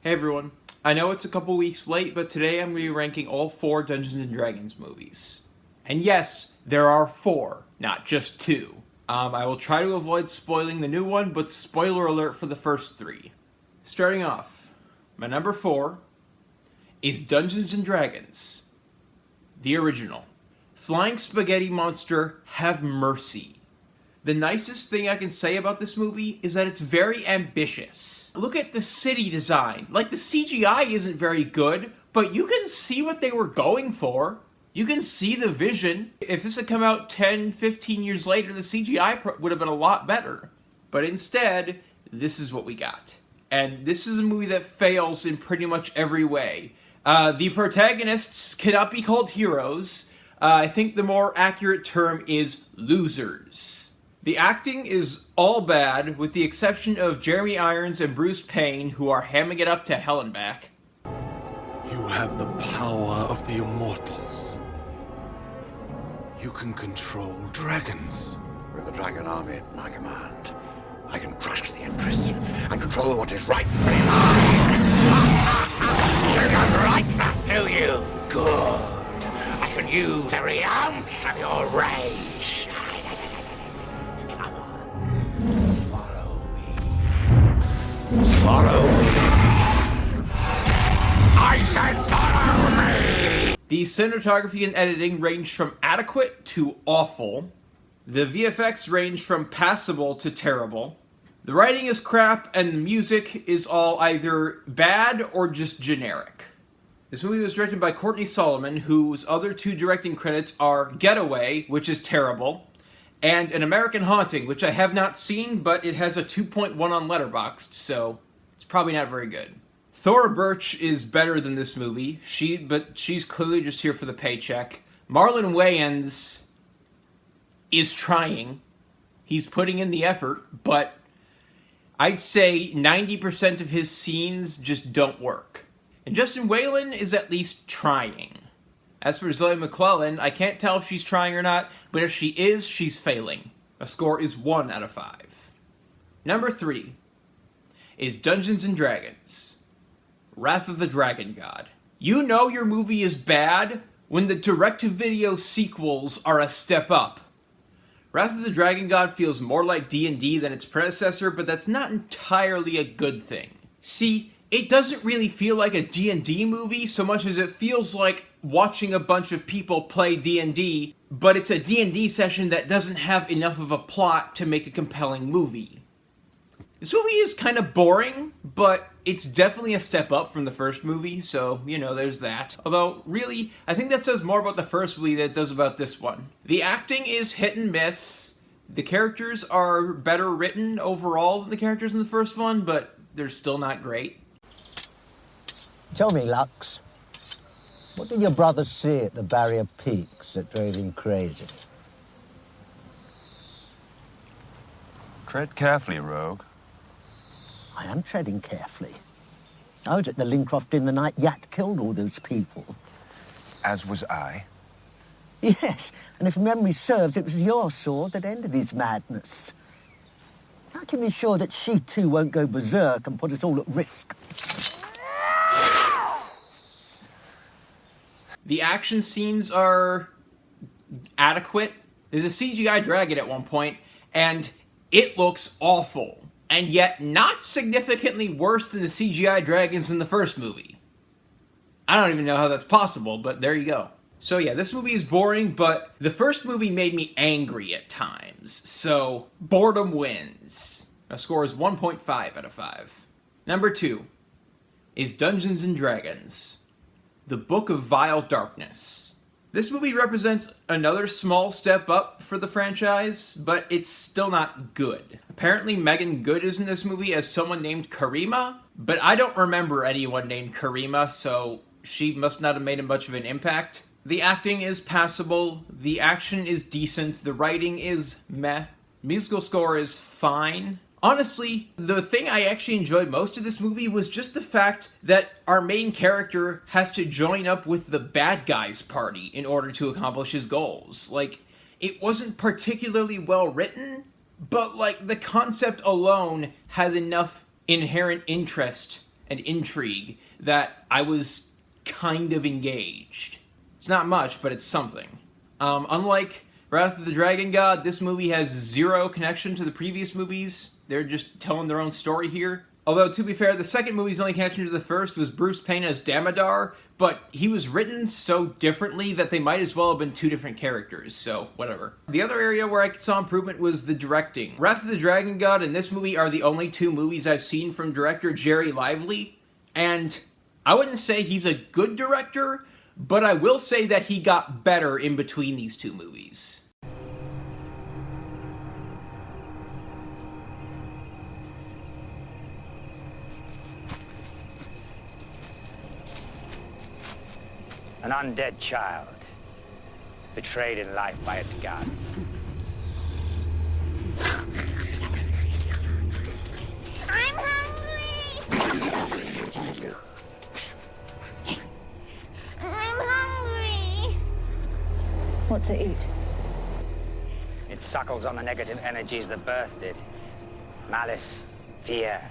Hey everyone, I know it's a couple weeks late, but today I'm going to be ranking all 4 Dungeons & Dragons movies. And yes, there are 4, not just 2. I will try to avoid spoiling the new one, but spoiler alert for the first 3. Starting off, my number 4 is Dungeons & Dragons, the original. Flying Spaghetti Monster, have mercy. The nicest thing I can say about this movie is that it's very ambitious. Look at the city design. Like, the CGI isn't very good, but you can see what they were going for. You can see the vision. If this had come out 10, 15 years later, the CGI would have been a lot better. But instead, this is what we got. And this is a movie that fails in pretty much every way. The protagonists cannot be called heroes. I think the more accurate term is losers. The acting is all bad, with the exception of Jeremy Irons and Bruce Payne, who are hamming it up to hell and back. You have the power of the immortals. You can control dragons. With the dragon army at my command, I can crush the Empress and control what is rightfully mine. You don't like that, do you? Good. I can use every ounce of your rage. Come on. Follow me. Follow me. I said follow me! The cinematography and editing ranged from adequate to awful. The VFX ranged from passable to terrible. The writing is crap, and the music is all either bad or just generic. This movie was directed by Courtney Solomon, whose other 2 directing credits are Getaway, which is terrible, and An American Haunting, which I have not seen, but it has a 2.1 on Letterboxd, so it's probably not very good. Thora Birch is better than this movie, but she's clearly just here for the paycheck. Marlon Wayans is trying. He's putting in the effort, but I'd say 90% of his scenes just don't work. And Justin Whalen is at least trying. As for Zoe McClellan, I can't tell if she's trying or not, but if she is, she's failing. A score is 1 out of 5. Number 3 is Dungeons & Dragons, Wrath of the Dragon God. You know your movie is bad when the direct-to-video sequels are a step up. Wrath of the Dragon God feels more like D&D than its predecessor, but that's not entirely a good thing. See, it doesn't really feel like a D&D movie so much as it feels like watching a bunch of people play D&D, but it's a D&D session that doesn't have enough of a plot to make a compelling movie. This movie is kind of boring, but it's definitely a step up from the first movie, so, you know, there's that. Although, really, I think that says more about the first movie than it does about this one. The acting is hit and miss. The characters are better written overall than the characters in the first one, but they're still not great. Tell me, Lux, what did your brother see at the Barrier Peaks that drove him crazy? Tread carefully, Rogue. I am treading carefully. I was at the Lincroft Inn the night Yat killed all those people. As was I. Yes, and if memory serves, it was your sword that ended his madness. How can we be sure that she too won't go berserk and put us all at risk? The action scenes are adequate. There's a CGI dragon at one point, and it looks awful. And yet not significantly worse than the CGI dragons in the first movie. I don't even know how that's possible, but there you go. So yeah, this movie is boring, but the first movie made me angry at times, so boredom wins. My score is 1.5 out of 5. Number 2 is Dungeons & Dragons, The Book of Vile Darkness. This movie represents another small step up for the franchise, but it's still not good. Apparently Megan Good is in this movie as someone named Karima, but I don't remember anyone named Karima, so she must not have made much of an impact. The acting is passable, the action is decent, the writing is meh, musical score is fine. Honestly, the thing I actually enjoyed most of this movie was just the fact that our main character has to join up with the bad guys party in order to accomplish his goals. Like, it wasn't particularly well written, but like the concept alone has enough inherent interest and intrigue that I was kind of engaged. It's not much, but it's something. Unlike Wrath of the Dragon God, this movie has zero connection to the previous movies. They're just telling their own story here. Although, to be fair, the second movie's only connection to the first was Bruce Payne as Damodar, but he was written so differently that they might as well have been two different characters, so whatever. The other area where I saw improvement was the directing. Wrath of the Dragon God and this movie are the only two movies I've seen from director Jerry Lively, and I wouldn't say he's a good director, but I will say that he got better in between these two movies. An undead child, betrayed in life by its god. I'm hungry! I'm hungry! What to eat? It suckles on the negative energies that birthed it. Malice, fear,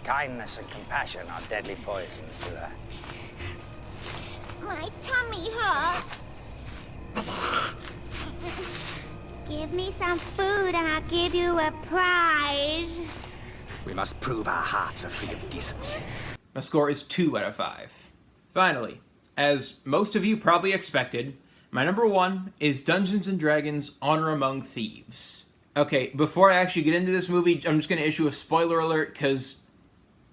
kindness, and compassion are deadly poisons to her. My tummy hurts. Give me some food and I'll give you a prize. We must prove our hearts are free of decency. My score is 2 out of 5. Finally, as most of you probably expected, my number 1 is Dungeons & Dragons Honor Among Thieves. Okay, before I actually get into this movie, I'm just going to issue a spoiler alert, because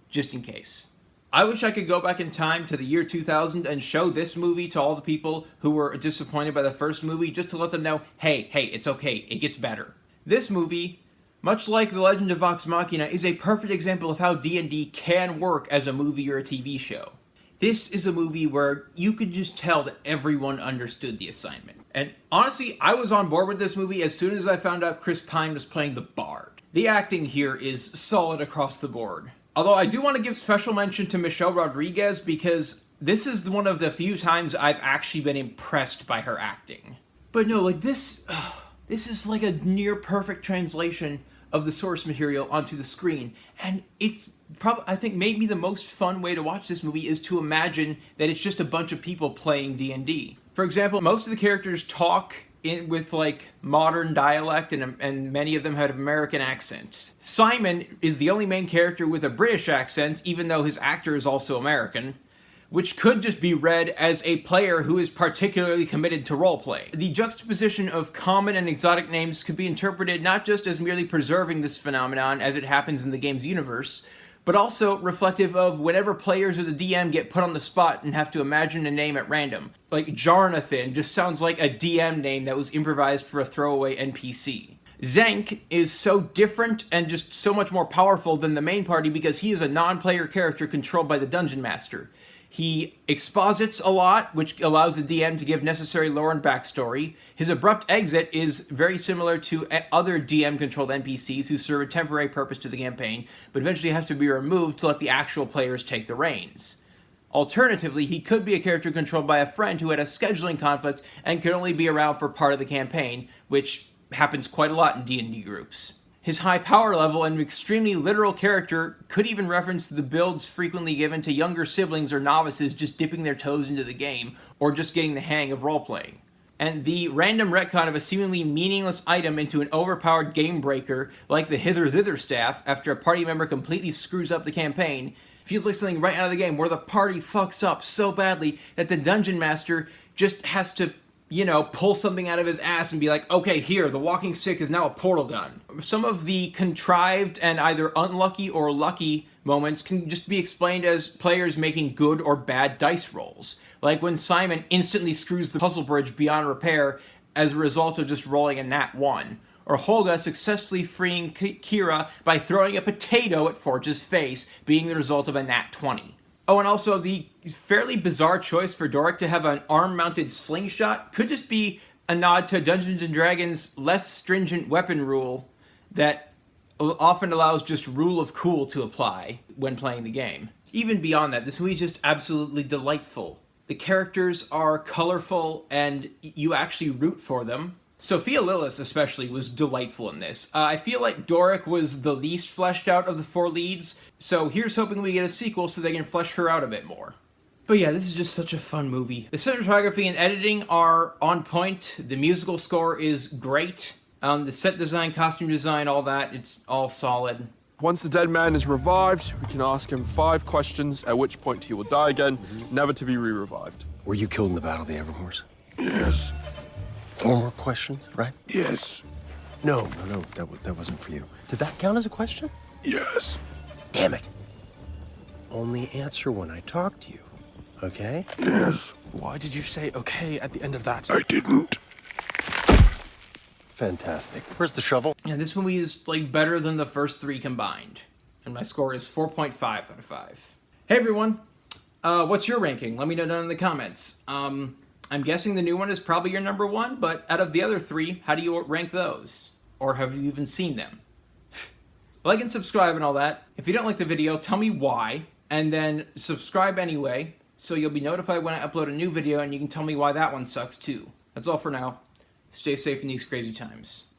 just in case. I wish I could go back in time to the year 2000 and show this movie to all the people who were disappointed by the first movie, just to let them know, hey, it's okay, it gets better. This movie, much like The Legend of Vox Machina, is a perfect example of how D&D can work as a movie or a TV show. This is a movie where you could just tell that everyone understood the assignment. And honestly, I was on board with this movie as soon as I found out Chris Pine was playing the Bard. The acting here is solid across the board. Although I do want to give special mention to Michelle Rodriguez, because this is one of the few times I've actually been impressed by her acting. But no, like this is like a near perfect translation of the source material onto the screen. And it's probably, I think, maybe the most fun way to watch this movie is to imagine that it's just a bunch of people playing D&D. For example, most of the characters talk with like modern dialect, and many of them had American accents. Simon is the only main character with a British accent, even though his actor is also American, which could just be read as a player who is particularly committed to roleplay. The juxtaposition of common and exotic names could be interpreted not just as merely preserving this phenomenon as it happens in the game's universe, but also reflective of whenever players or the DM get put on the spot and have to imagine a name at random. Like Jarnathan just sounds like a DM name that was improvised for a throwaway NPC. Zank is so different and just so much more powerful than the main party because he is a non-player character controlled by the Dungeon Master. He exposits a lot, which allows the DM to give necessary lore and backstory. His abrupt exit is very similar to other DM-controlled NPCs who serve a temporary purpose to the campaign, but eventually have to be removed to let the actual players take the reins. Alternatively, he could be a character controlled by a friend who had a scheduling conflict and could only be around for part of the campaign, which happens quite a lot in D&D groups. His high power level and extremely literal character could even reference the builds frequently given to younger siblings or novices just dipping their toes into the game, or just getting the hang of role-playing. And the random retcon of a seemingly meaningless item into an overpowered game breaker, like the Hither Thither staff, after a party member completely screws up the campaign, feels like something right out of the game, where the party fucks up so badly that the Dungeon Master just has to, pull something out of his ass and be like, okay, here, the walking stick is now a portal gun. Some of the contrived and either unlucky or lucky moments can just be explained as players making good or bad dice rolls. Like when Simon instantly screws the puzzle bridge beyond repair as a result of just rolling a nat 1. Or Holga successfully freeing Kira by throwing a potato at Forge's face, being the result of a nat 20. Oh, and also the fairly bizarre choice for Doric to have an arm-mounted slingshot could just be a nod to Dungeons & Dragons' less stringent weapon rule that often allows just rule of cool to apply when playing the game. Even beyond that, this movie is just absolutely delightful. The characters are colorful and you actually root for them. Sophia Lillis especially was delightful in this. I feel like Doric was the least fleshed out of the 4 leads, so here's hoping we get a sequel so they can flesh her out a bit more. But yeah, this is just such a fun movie. The cinematography and editing are on point, the musical score is great, the set design, costume design, all that, it's all solid. Once the dead man is revived, we can ask him 5 questions, at which point he will die again, never to be re-revived. Were you killed in the Battle of the Everhorse? Yes. 4 more questions, right? Yes. No, that wasn't for you. Did that count as a question? Yes. Damn it. Only answer when I talk to you, okay? Yes. Why did you say okay at the end of that? I didn't. Fantastic. Where's the shovel? Yeah, this movie is, like, better than the first 3 combined. And my score is 4.5 out of 5. Hey everyone! What's your ranking? Let me know down in the comments. I'm guessing the new one is probably your number 1, but out of the other 3, how do you rank those? Or have you even seen them? Like and subscribe and all that. If you don't like the video, tell me why, and then subscribe anyway, so you'll be notified when I upload a new video, and you can tell me why that one sucks too. That's all for now. Stay safe in these crazy times.